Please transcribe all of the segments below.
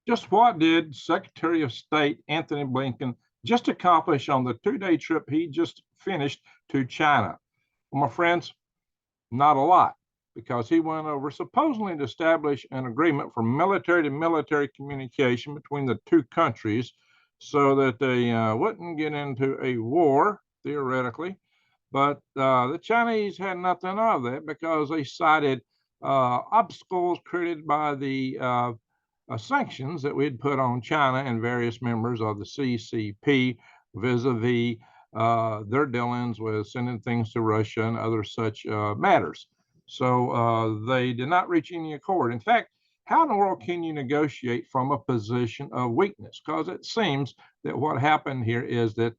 Just what did Secretary of State Anthony Blinken just accomplish on the 2-day trip he just finished to China? Well, my friends, not a lot, because he went over supposedly to establish an agreement for military to military communication between the two countries so that they wouldn't get into a war, theoretically. But the Chinese had nothing of that because they cited obstacles created by the sanctions that we'd put on China and various members of the CCP vis-a-vis their dealings with sending things to Russia and other such matters. So they did not reach any accord. In fact, how in the world can you negotiate from a position of weakness? Because it seems that what happened here is that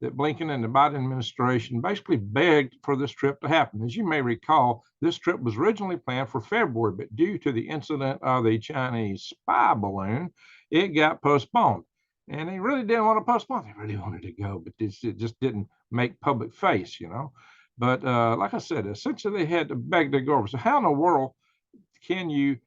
that Blinken and the Biden administration basically begged for this trip to happen. As you may recall, this trip was originally planned for February, but due to the incident of the Chinese spy balloon, it got postponed. And they really didn't want to postpone. They really wanted to go, but it just didn't make public face, you know. But like I said, essentially they had to beg to go over. So how in the world can you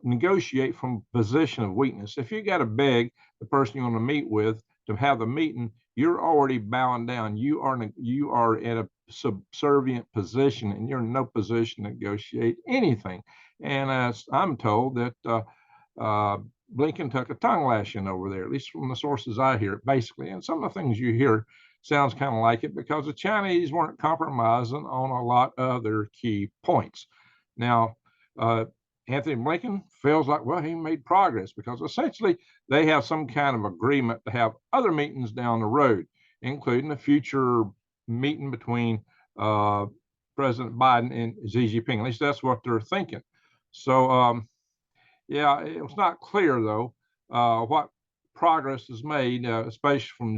negotiate from a position of weakness? If you got to beg the person you want to meet with to have the meeting, you're already bowing down. You are in a subservient position, and you're in no position to negotiate anything. And I'm told that Blinken took a tongue lashing over there, at least from the sources I hear, basically. And some of the things you hear sounds kind of like it because the Chinese weren't compromising on a lot of their key points. Now, Anthony Blinken feels like, well, he made progress because essentially they have some kind of agreement to have other meetings down the road, including a future meeting between President Biden and Xi Jinping. At least that's what they're thinking. So, yeah, it was not clear, though, what progress is made, especially from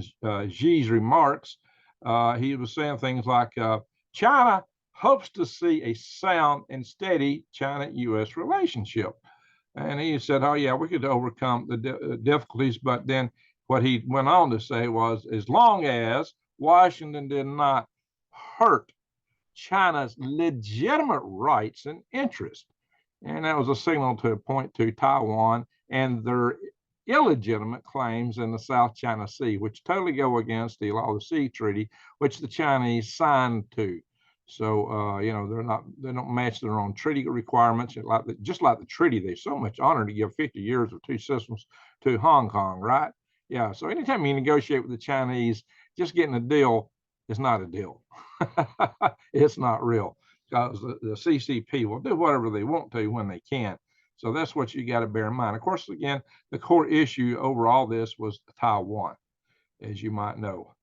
Xi's remarks. He was saying things like China hopes to see a sound and steady China-U.S. relationship. And he said, oh, yeah, we could overcome the difficulties. But then what he went on to say was, as long as Washington did not hurt China's legitimate rights and interests. And that was a signal to point to Taiwan and their illegitimate claims in the South China Sea, which totally go against the Law of the Sea Treaty, which the Chinese signed to. So, you know, they don't match their own treaty requirements. Just like the treaty, they're so much honored to give 50 years of two systems to Hong Kong, right? Yeah. So anytime you negotiate with the Chinese, just getting a deal is not a deal. It's not real because the CCP will do whatever they want to when they can. So that's what you got to bear in mind. Of course, again, the core issue over all this was Taiwan, as you might know.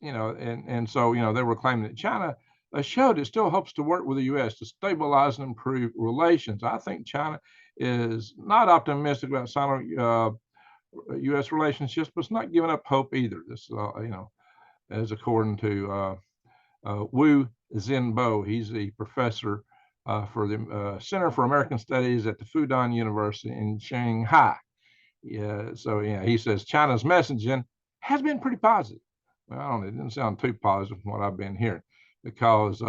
You know, and so, you know, they were claiming that China showed it still hopes to work with the U.S. to stabilize and improve relations. I think China is not optimistic about Sino-U.S. relationships, but it's not giving up hope either. This, you know, as according to Wu Zhenbo, he's the professor for the Center for American Studies at the Fudan University in Shanghai. Yeah, so yeah, he says China's messaging has been pretty positive. Well, I don't know, it didn't sound too positive from what I've been hearing, because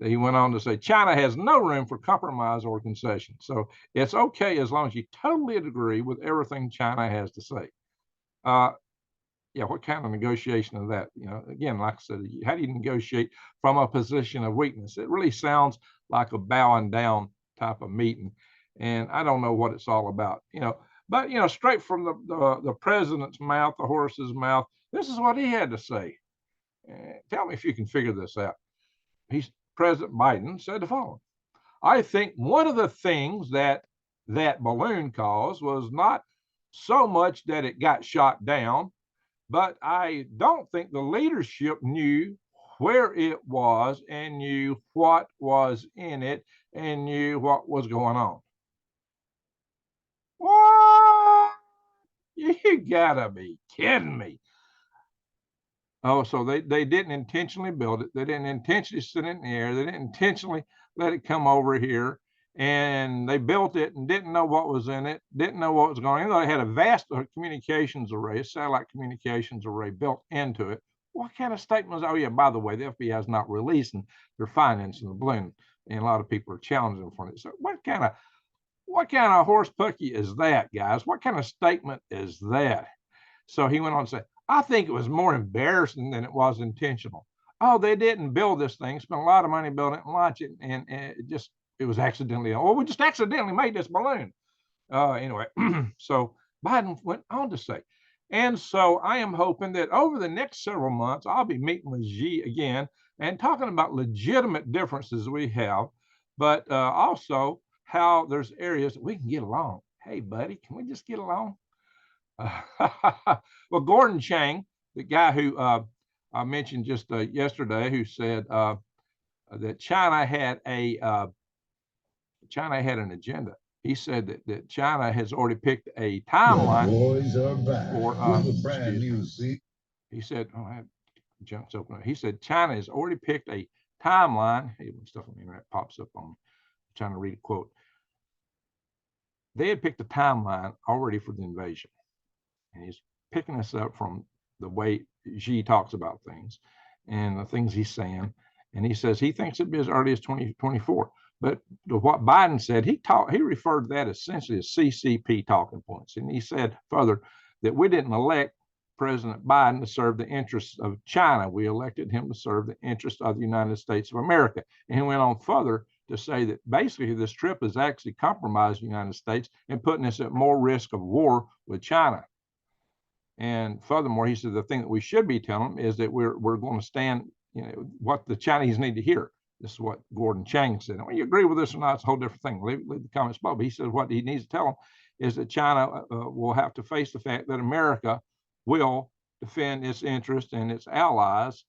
he went on to say China has no room for compromise or concession. So it's okay as long as you totally agree with everything China has to say. Yeah, what kind of negotiation is that? You know, again, like I said, how do you negotiate from a position of weakness? It really sounds like a bowing down type of meeting, and I don't know what it's all about. You know, but you know, straight from the president's mouth, the horse's mouth, this is what he had to say. Tell me if you can figure this out. President Biden said the following: I think one of the things that balloon caused was not so much that it got shot down, but I don't think the leadership knew where it was and knew what was in it and knew what was going on. What? You gotta be kidding me. Oh, so they didn't intentionally build it. They didn't intentionally sit in the air. They didn't intentionally let it come over here. And they built it and didn't know what was in it, didn't know what was going on. They had a vast communications array, a satellite communications array built into it. What kind of statement was, oh, yeah, by the way, the FBI is not releasing their financing the balloon. And a lot of people are challenging for it. So what kind of what kind of horse pucky is that, guys? What kind of statement is that? So he went on to say, I think it was more embarrassing than it was intentional. Oh, they didn't build this thing, spent a lot of money building it and launch it, and it was accidentally, oh, we just accidentally made this balloon. Anyway, so Biden went on to say, and so I am hoping that over the next several months, I'll be meeting with Xi again and talking about legitimate differences we have, but also how there's areas that we can get along. Hey, buddy, can we just get along? Well, Gordon Chang, the guy who I mentioned just yesterday, who said that China had an agenda. He said that China has already picked a timeline. The boys are back for with a brand new seat. He said, "Oh, I have jumps open." He said China has already picked a timeline. Hey, when stuff on the internet pops up on me, I'm trying to read a quote. They had picked a timeline already for the invasion, and he's picking this up from the way Xi talks about things and the things he's saying. And he says he thinks it'd be as early as 2024. But what Biden said, he referred to that essentially as CCP talking points. And he said further that we didn't elect President Biden to serve the interests of China. We elected him to serve the interests of the United States of America. And he went on further to say that basically this trip has actually compromised the United States and putting us at more risk of war with China. And furthermore, he said the thing that we should be telling them is that we're going to stand, what the Chinese need to hear. This is what Gordon Chang said. And when you agree with this or not, it's a whole different thing. Leave the comments below. But he said what he needs to tell them is that China will have to face the fact that America will defend its interests and its allies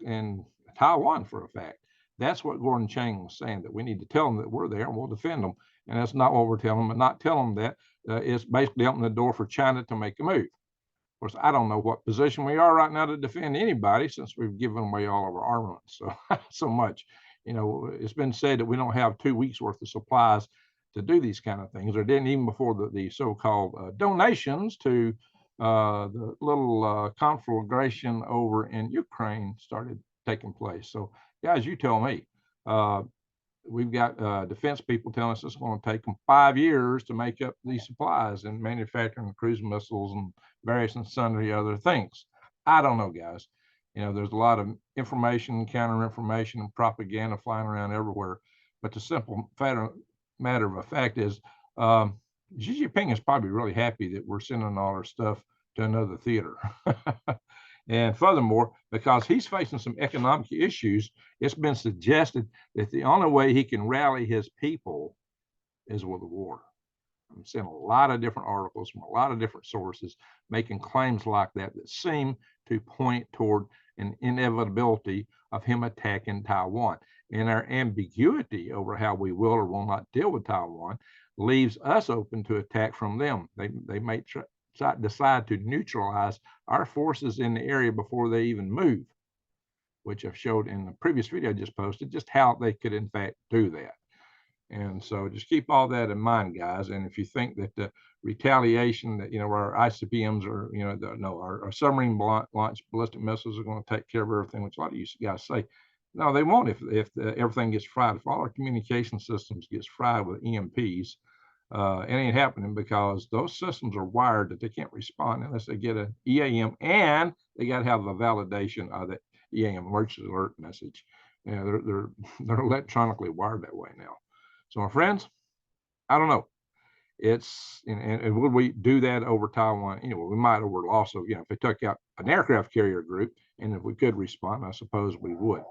in Taiwan for a fact. That's what Gordon Chang was saying, that we need to tell them that we're there and we'll defend them. And that's not what we're telling them. But not telling them that is basically opening the door for China to make a move. Of course, I don't know what position we are right now to defend anybody since we've given away all of our armaments so much. It's been said that we don't have 2 weeks worth of supplies to do these kind of things, or didn't even before the so-called donations to the little conflagration over in Ukraine started taking place. So, guys, you tell me. We've got defense people telling us it's going to take them 5 years to make up these supplies and manufacturing cruise missiles and various and sundry other things. I don't know, guys. There's a lot of information, counter information, and propaganda flying around everywhere. But the simple matter of a fact is Xi Jinping is probably really happy that we're sending all our stuff to another theater. And furthermore, because he's facing some economic issues, it's been suggested that the only way he can rally his people is with a war. I'm seeing a lot of different articles from a lot of different sources making claims like that seem to point toward an inevitability of him attacking Taiwan. And our ambiguity over how we will or will not deal with Taiwan leaves us open to attack from them. They may decide to neutralize our forces in the area before they even move, which I've showed in the previous video I just posted, just how they could in fact do that. And so just keep all that in mind, guys. And if you think that the retaliation that, our ICBMs or, our submarine launched ballistic missiles are going to take care of everything, which a lot of you guys say, no, they won't if everything gets fried. If all our communication systems gets fried with EMPs, it ain't happening, because those systems are wired that they can't respond unless they get an EAM, and they got to have a validation of the EAM, emergency alert message. They're electronically wired that way now. So, my friends, I don't know. It's and would we do that over Taiwan? We might over also, if they took out an aircraft carrier group, and if we could respond, I suppose we would.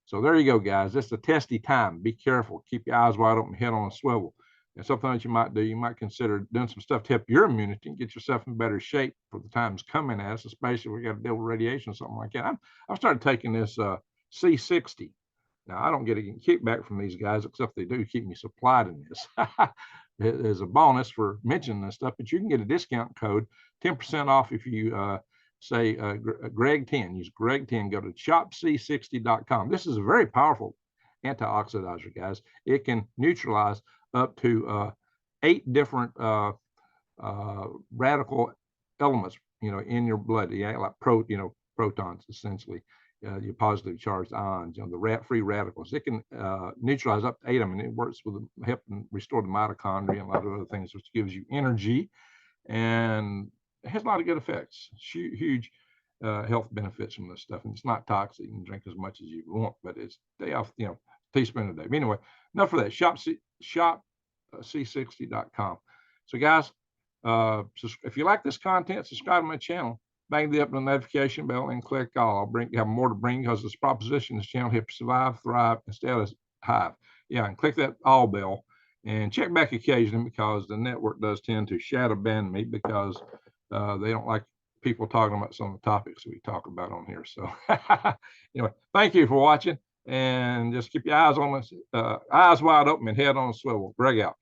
So there you go, guys. It's a testy time. Be careful. Keep your eyes wide open, head on a swivel. And something that you might do, you might consider doing some stuff to help your immunity and get yourself in better shape for the times coming at us, especially if we got to deal with radiation or something like that. I've started taking this C60. Now, I don't get a kickback from these guys, except they do keep me supplied in this. There's a bonus for mentioning this stuff, but you can get a discount code, 10% off if you say Greg 10. Use Greg 10. Go to shopc60.com. This is a very powerful antioxidizer, guys. It can neutralize up to 8 different radical elements, in your blood, like protons, essentially. your positively charged ions, the free radicals. It can neutralize up to 8 of them, and it works with helping restore the mitochondria and a lot of other things, which gives you energy, and it has a lot of good effects. Huge health benefits from this stuff, and it's not toxic. You can drink as much as you want, but it's stay off, teaspoon a day. But anyway, enough for that. Shopc60.com. So guys, if you like this content, subscribe to my channel. Bang the up the notification bell and click all. I'll have more to bring, because this proposition, this channel here, survive, thrive, and stay as hive. Yeah, and click that all bell and check back occasionally, because the network does tend to shadow ban me, because they don't like people talking about some of the topics we talk about on here. So anyway, thank you for watching, and just keep your eyes on this, eyes wide open and head on a swivel. Greg out.